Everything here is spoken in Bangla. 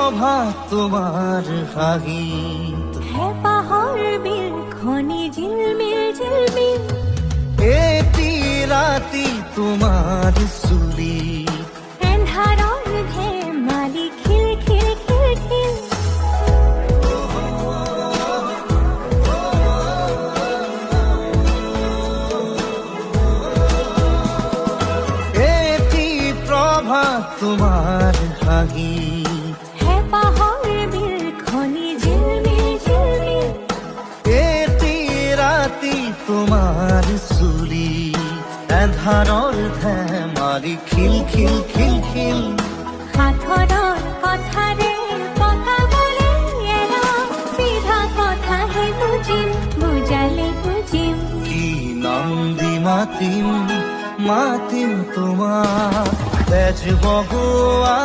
প্রভাত তোমার হাগিত হে পাহাড় বিল খনি ঝিলমিল ঝিলমিল এটি রাতি তোমার চুলি এন্ধাৰৰ ধেমালি খিল খিল খিল খিল এটি প্রভাত তোমার হাগিত হে পাহাড় বিল খনি ঝিলমিল ঝিলমিল এটি ৰাতি তোমাৰ চুলি এন্ধাৰৰ ধেমালি খিল খিল খিল খিল সাঁথৰৰ কথাৰে পকাবলে এৰা চিধা কথাহে বুজিম বুজালে বুজিম কি নাম দি মাতিম মাতিম তোমাক তেজ বগোৱা